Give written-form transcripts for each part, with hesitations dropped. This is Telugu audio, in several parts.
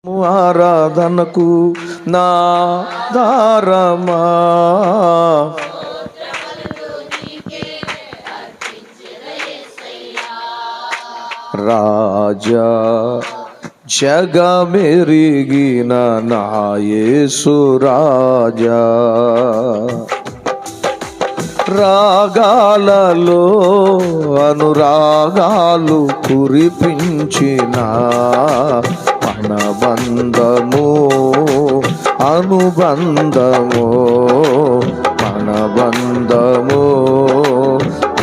ఆరాధనకు నా దారమా రాజా జగమెరిగిన నా యేసు రాజా రాగాలలో అనురాగాలు కురిపించిన మనబంధము అనుబంధము మనబంధము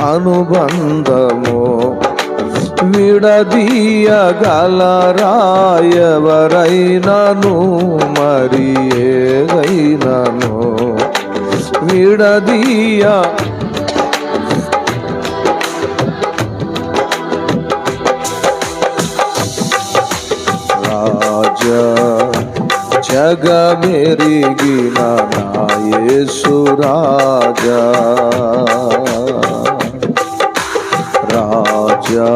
అనుబంధము విడదీయగలరా ఎవరైనను మరి ఏదైనను విడదీయ రాజా జగమెరిగిన నా యేసు రాజా రాజా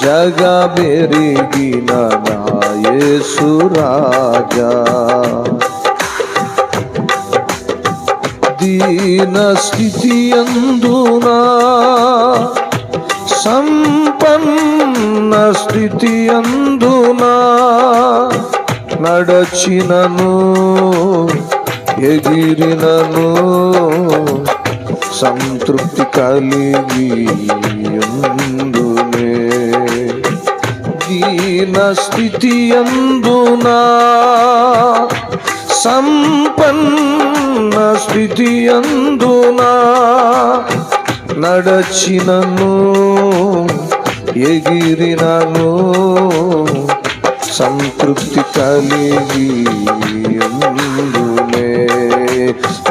జగమెరిగిన నా యేసు రాజా దీన స్థితి అందునా సంపన్న స్థితి అందునా నడచినను ఎగిరినను సంతృప్తి కలిగి ఉందునే దీన స్థితి అందునా సంపన్న స్థితి అందునా నడచినను ఎగిరినను సంతృప్తి కలిగి ఉందునే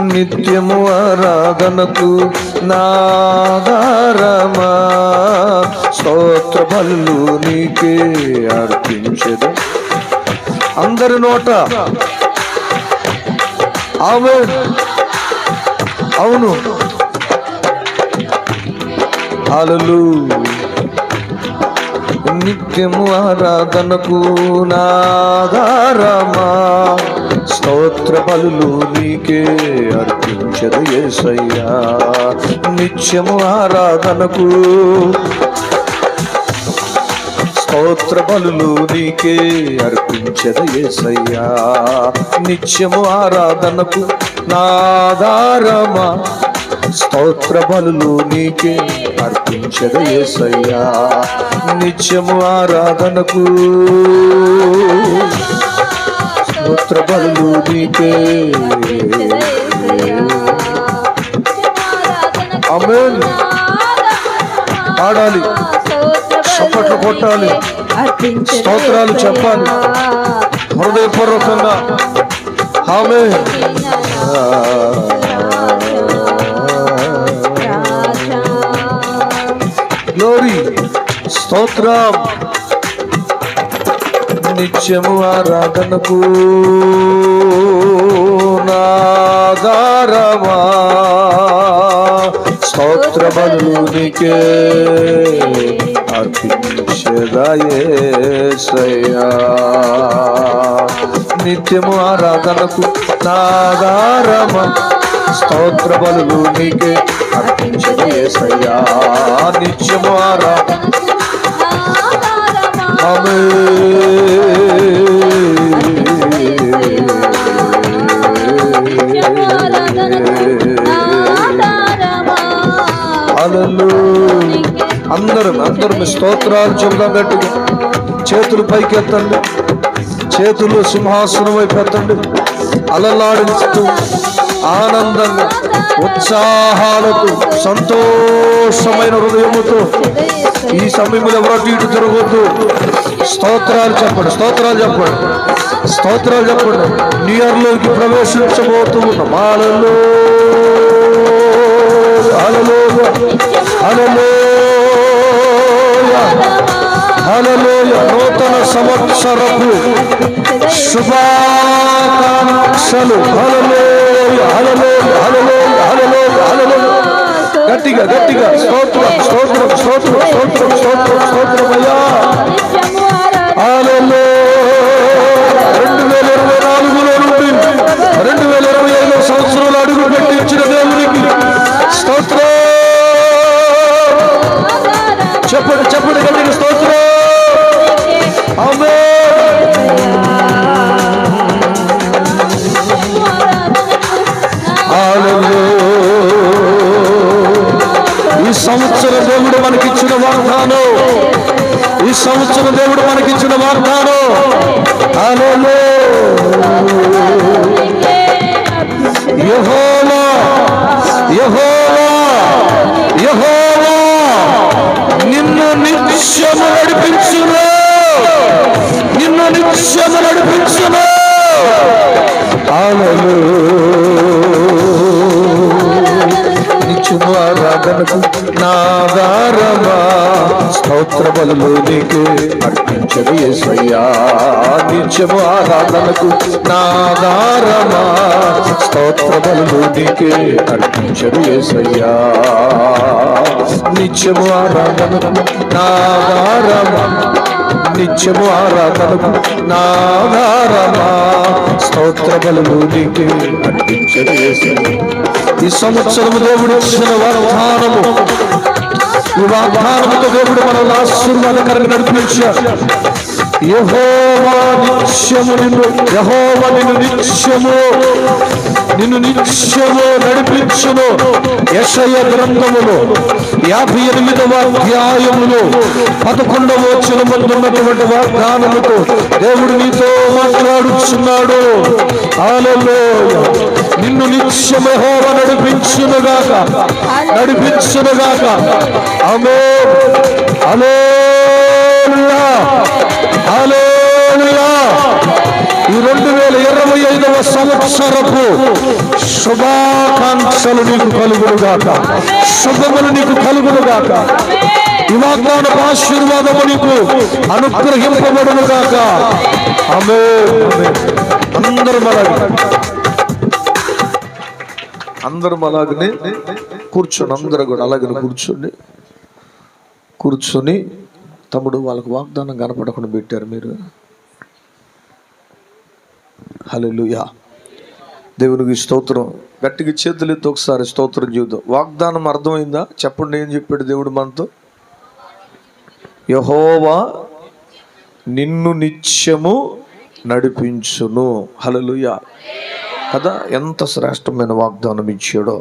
నిత్యము ఆరాధనకు నాదారమా స్తోత్ర బలులు నీకే అర్పించెద అందరి నోట ఆమేన్ అవును హల్లెలూయా నిత్యము ఆరాధనకు నాదారమా స్తోత్ర బలులు నీకే అర్పించద యేసయ్యా నిత్యము ఆరాధనకు స్తోత్ర బలులు నీకే అర్పించద యేసయ్యా నిత్యము ఆరాధనకు నాదారమా స్తోత్ర బలులు నీకే అర్పించద యేసయ్యా నిత్యము ఆరాధనకు స్తోత్ర బలులు నీకే ఆమేన్ పాడాలి చప్పట్లు కొట్టాలి స్తోత్రాలు చెప్పాలి హృదయపూర్వకంగా ఆమేన్ గ్లోరీ స్తోత్రం నిత్యము ఆరాధనకు నాదారమా స్తోత్ర బలులు నీకే అర్పించద యేసయ్యా నిత్యము ఆరాధనకు నాదారమా స్తోత్ర బలులు నీకే అర్పించద యేసయ్యా నిత్యము ఆరాధన అందరం స్తోత్రాలు చెబుదాం గట్టిగా చేతులు పైకి ఎత్తండి చేతులు సింహాసనం వైపు ఎత్తండి అలలాడుతూ ఆనందంగా ఉత్సాహాలతో సంతోషమైన హృదయముతో ఈ సమయంలో ఎవరు ఇటు తిరగొద్దు స్తోత్రాలు చెప్పండి స్తోత్రాలు చెప్పండి స్తోత్రాలు చెప్పండి న్యూ ఇయర్లోకి ప్రవేశించబోతూ ఉన్నాం హల్లెలూయా హల్లెలూయా హల్లెలూయా నూతన సంవత్సరపు శుభాకాంక్షలు హల్లెలూయా హల్లెలూయా హల్లెలూయా హల్లెలూయా హల్లెలూయా గట్టిగా గట్టిగా స్తోత్రం స్తోత్రం స్తోత్రం స్తోత్రం స్తోత్రం స్తోత్రం అయ్యా హల్లెలూయా దేవుడు మనకిచ్చిన వాగ్దానం. హల్లెలూయా. యెహోవా యెహోవా యెహోవా నిన్ను నిత్యము నడిపించును, నిన్ను నిత్యము నడిపించును. నిత్యము ఆరాధనకు నాగారమా స్తోత్ర బలులు నీకు అర్పించదు యేసయ్యా. నిత్యము ఆరాధనకు నాగారమా స్తోత్ర బలులు నీకు అర్పించదు యేసయ్యా. నిత్యము ఆరాధనకు నాగారమా, నిత్యము ఆరాధనకు నాగారమా స్తోత్ర బలులు నీకు అర్పించదు యేసయ్యా. ఈ సంవత్సరము దేవుడు ఇచ్చిన వాగ్దానము, ఈ వాగ్దానముతో దేవుడు మనల్ని ఆశీర్వాదకరంగా నడిపించాడు. యెహోవా నిత్యము నిన్ను నిత్యము నడిపించును. యెషయా గ్రంథములో 58వ అధ్యాయములో 11వ వచనమందున్నటువంటి వాగ్దానముతో దేవుడు నీతో మాట్లాడుచున్నాడు. హల్లెలూయా. నిన్ను నిత్యము యెహోవా నడిపించునుగాక, నడిపించునుగాక. ఆమేన్. హల్లెలూయా. హల్లెలూయా. ఈ 2025వ సంవత్సరపు శుభాకాంక్షలు నీకు కలుగునుగాక, శుభములు నీకు కలుగునుగాక. ఈ వాగ్దానపు ఆశీర్వాదము నీకు అనుగ్రహింపబడునుగాక. ఆమేన్. అందరూ అలాగనే కూర్చొని, అందరూ కూడా అలాగనే కూర్చొని తమ్ముడు వాళ్ళకు వాగ్దానం కనపడకుండా పెట్టారు మీరు. హల్లెలూయా. దేవునికి స్తోత్రం. గట్టిగా చేతులు ఎత్తి ఒకసారి స్తోత్రం చూద్దాం. వాగ్దానం అర్థమైందా? చెప్పండి. ఏం చెప్పాడు దేవుడు మనతో? యెహోవా నిన్ను నిత్యము నడిపించును. హల్లెలూయా కదా. ఎంత శ్రేష్టమైన వాగ్దానం ఇచ్చాడో.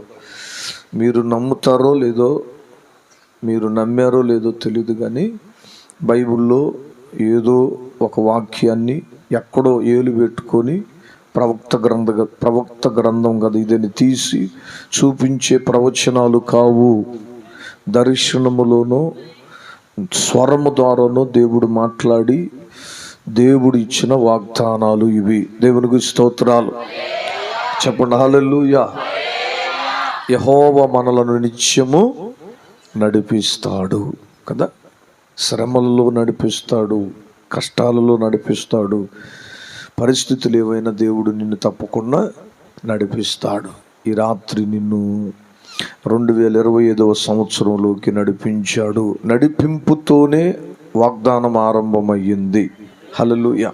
మీరు నమ్ముతారో లేదో, మీరు నమ్మారో లేదో తెలియదు, కానీ బైబిల్లో ఏదో ఒక వాక్యాన్ని ఎక్కడో ఏలు పెట్టుకొని ప్రవక్త గ్రంథం కదా ఇదని తీసి చూపించే ప్రవచనాలు కావు. దర్శనములోనో స్వరము ద్వారానో దేవుడు మాట్లాడి దేవుడు ఇచ్చిన వాగ్దానాలు ఇవి. దేవునికి స్తోత్రాలు చెప్పండి. హల్లెలూయా. యెహోవా మనలను నిత్యము నడిపిస్తాడు కదా. శ్రమలలో నడిపిస్తాడు, కష్టాలలో నడిపిస్తాడు. పరిస్థితులు ఏవైనా దేవుడు నిన్ను తప్పకుండా నడిపిస్తాడు. ఈ రాత్రి నిన్ను 2025వ సంవత్సరంలోకి నడిపించాడు. నడిపింపుతోనే వాగ్దానం ఆరంభమయ్యింది. హల్లెలూయా.